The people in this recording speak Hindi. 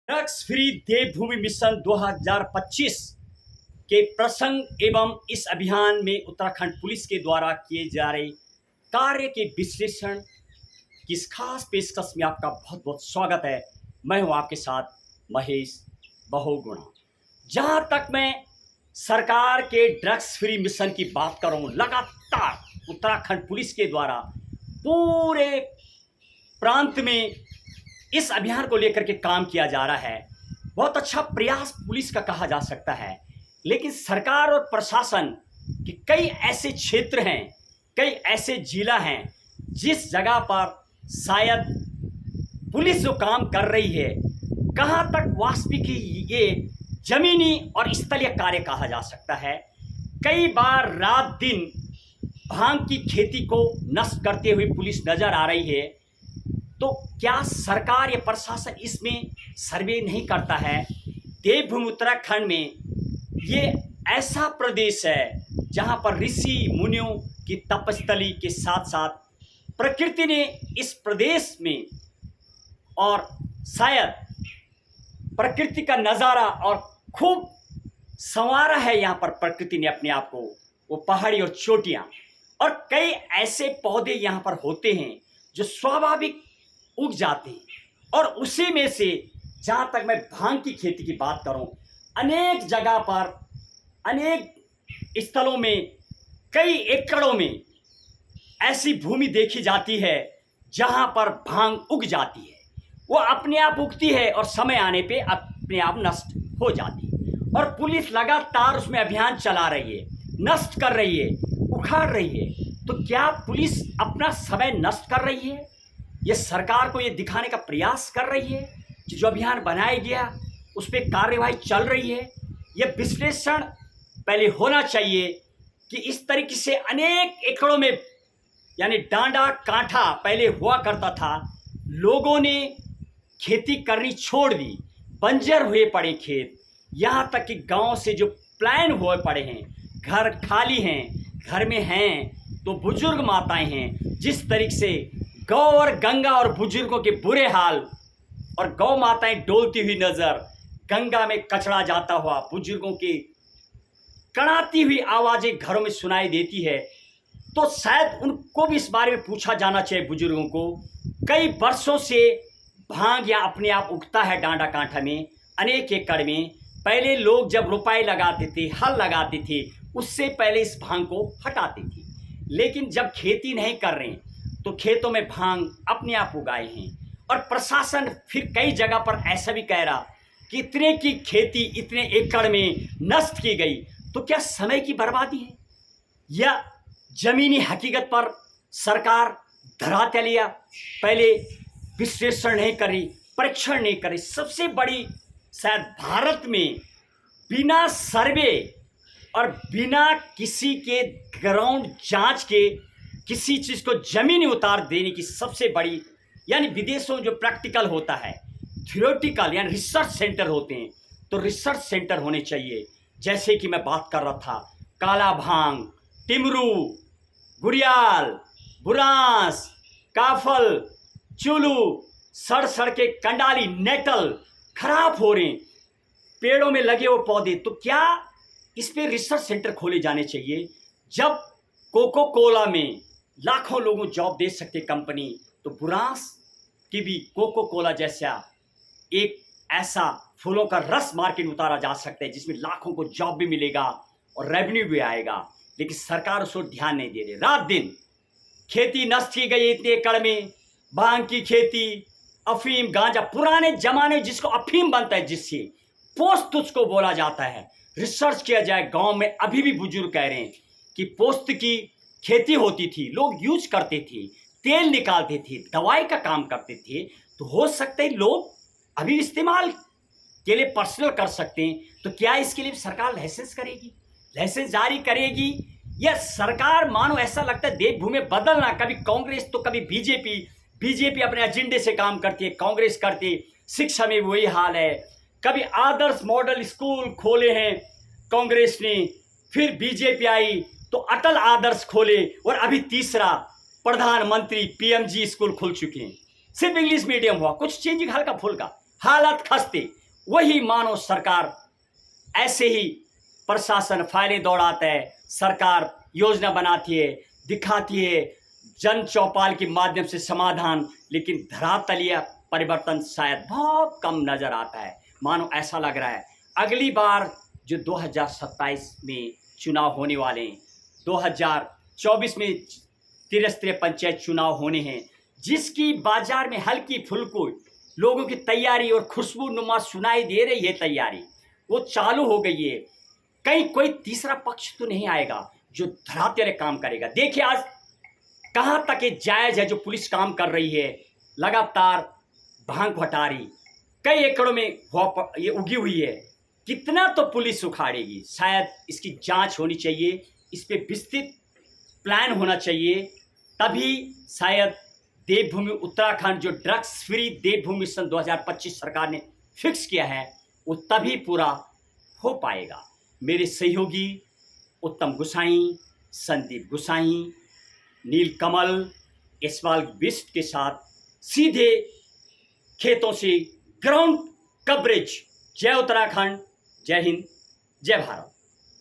ड्रग्स फ्री देवभूमि मिशन 2025 के प्रसंग एवं इस अभियान में उत्तराखंड पुलिस के द्वारा किए जा रहे कार्य के विश्लेषण की इस खास पेशकश में आपका बहुत बहुत स्वागत है। मैं हूं आपके साथ महेश बहुगुणा। जहां तक मैं सरकार के ड्रग्स फ्री मिशन की बात कर रहा हूं, लगातार उत्तराखंड पुलिस के द्वारा पूरे प्रांत में इस अभियान को लेकर के काम किया जा रहा है। बहुत अच्छा प्रयास पुलिस का कहा जा सकता है, लेकिन सरकार और प्रशासन के कई ऐसे क्षेत्र हैं, कई ऐसे जिला हैं जिस जगह पर शायद पुलिस जो काम कर रही है, कहाँ तक वास्तविक ये जमीनी और स्थलीय कार्य कहा जा सकता है। कई बार रात दिन भांग की खेती को नष्ट करते हुए पुलिस नजर आ रही है। तो क्या सरकार या प्रशासन इसमें सर्वे नहीं करता है? देवभूमि उत्तराखंड में ये ऐसा प्रदेश है जहां पर ऋषि मुनियों की तपस्थली के साथ साथ प्रकृति ने इस प्रदेश में और शायद प्रकृति का नज़ारा और खूब संवारा है। यहाँ पर प्रकृति ने अपने आप को, वो पहाड़ी और चोटियाँ और कई ऐसे पौधे यहाँ पर होते हैं जो स्वाभाविक उग जाते हैं। और उसी में से जहाँ तक मैं भांग की खेती की बात करूँ, अनेक जगह पर, अनेक स्थलों में, कई एकड़ों में ऐसी भूमि देखी जाती है जहाँ पर भांग उग जाती है। वो अपने आप उगती है और समय आने पे अपने आप नष्ट हो जाती है। और पुलिस लगातार उसमें अभियान चला रही है, नष्ट कर रही है, उखाड़ रही है। तो क्या पुलिस अपना समय नष्ट कर रही है? ये सरकार को ये दिखाने का प्रयास कर रही है कि जो अभियान बनाया गया उस पर कार्यवाही चल रही है। ये विश्लेषण पहले होना चाहिए कि इस तरीके से अनेक एकड़ों में, यानी डांडा कांठा पहले हुआ करता था, लोगों ने खेती करनी छोड़ दी, बंजर हुए पड़े खेत। यहाँ तक कि गांव से जो प्लान हुए पड़े हैं, घर खाली हैं, घर में हैं तो बुजुर्ग माताएं हैं। जिस तरीके से गौ और गंगा और बुजुर्गों के बुरे हाल, और गौ माताएं डोलती हुई नजर, गंगा में कचरा जाता हुआ, बुजुर्गों की कड़ाती हुई आवाज़ें घरों में सुनाई देती है। तो शायद उनको भी इस बारे में पूछा जाना चाहिए बुजुर्गों को। कई वर्षों से भांग यहाँ अपने आप उगता है डांडा कांठा में, अनेक एकड़ में। पहले लोग जब रुपाई लगाते थे, हल लगाते थे, उससे पहले इस भांग को हटाते थे। लेकिन जब खेती नहीं कर रहे तो खेतों में भांग अपने आप उगाए हैं। और प्रशासन फिर कई जगह पर ऐसा भी कह रहा कि इतने की खेती इतने एकड़ में नष्ट की गई। तो क्या समय की बर्बादी है या जमीनी हकीकत पर सरकार धरातल लिया, पहले विश्लेषण नहीं करी, परीक्षण नहीं करी? सबसे बड़ी शायद भारत में बिना सर्वे और बिना किसी के ग्राउंड जांच के किसी चीज़ को ज़मीनी उतार देने की सबसे बड़ी, यानी विदेशों में जो प्रैक्टिकल होता है, थियोरेटिकल यानी रिसर्च सेंटर होते हैं, तो रिसर्च सेंटर होने चाहिए। जैसे कि मैं बात कर रहा था, काला भांग, टिमरू, गुड़ियाल, बुरांस, काफल, चुलू, सड़ के कंडाली, नेटल खराब हो रहे हैं, पेड़ों में लगे वो पौधे। तो क्या इस पे रिसर्च सेंटर खोले जाने चाहिए? जब कोको कोला में लाखों लोगों जॉब दे सकते कंपनी, तो बुरांस की भी कोको कोला जैसा एक ऐसा फूलों का रस मार्केट में उतारा जा सकता है जिसमें लाखों को जॉब भी मिलेगा और रेवेन्यू भी आएगा। लेकिन सरकार उस पर ध्यान नहीं दे रही। रात दिन खेती नष्ट की गई इतने एकड़ में, भांग की खेती, अफीम, गांजा, पुराने जमाने जिसको अफीम बनता है, जिससे पोस्त उसको बोला जाता है। रिसर्च किया जाए, गांव में अभी भी बुजुर्ग कह रहे हैं कि पोस्त की खेती होती थी, लोग यूज करते थे, तेल निकालते थे, दवाई का काम करते थे। तो हो सकता है लोग अभी इस्तेमाल के लिए पर्सनल कर सकते हैं। तो क्या इसके लिए सरकार लाइसेंस करेगी, लाइसेंस जारी करेगी? या सरकार, मानो ऐसा लगता है देवभूमि में बदलना, कभी कांग्रेस तो कभी बीजेपी अपने एजेंडे से काम करती है, कांग्रेस करती है। शिक्षा में वही हाल है, कभी आदर्श मॉडल स्कूल खोले हैं कांग्रेस ने, फिर बीजेपी आई तो अटल आदर्श खोले, और अभी तीसरा प्रधानमंत्री पीएमजी स्कूल खुल चुके हैं। सिर्फ इंग्लिश मीडियम हुआ, कुछ चेंजिंग हल्का फुल्का, हालत खस्ते। वही मानो सरकार ऐसे ही प्रशासन फाइलें दौड़ाता है, सरकार योजना बनाती है, दिखाती है जन चौपाल के माध्यम से समाधान, लेकिन धरातलीय परिवर्तन शायद बहुत कम नजर आता है। मानो ऐसा लग रहा है अगली बार जो 2027 में चुनाव होने वाले हैं, 2024 में त्रिस्तरीय पंचायत चुनाव होने हैं, जिसकी बाजार में हल्की फुल्की लोगों की तैयारी और खुशबू नुमा सुनाई दे रही है, तैयारी वो चालू हो गई है। कहीं कोई तीसरा पक्ष तो नहीं आएगा जो धरातलीय काम करेगा। देखिए आज कहां तक ये जायज है जो पुलिस काम कर रही है, लगातार भांग भटारी कई एकड़ों में ये उगी हुई है, कितना तो पुलिस उखाड़ेगी। शायद इसकी जांच होनी चाहिए, इस पे विस्तृत प्लान होना चाहिए, तभी शायद देवभूमि उत्तराखंड जो ड्रग्स फ्री देवभूमि मिशन 2025 सरकार ने फिक्स किया है वो तभी पूरा हो पाएगा। मेरे सहयोगी उत्तम गुसाई, संदीप गुसाई, नीलकमल, यशपाल बिष्ट के साथ सीधे खेतों से ग्राउंड कवरेज। जय उत्तराखंड, जय हिंद, जय भारत।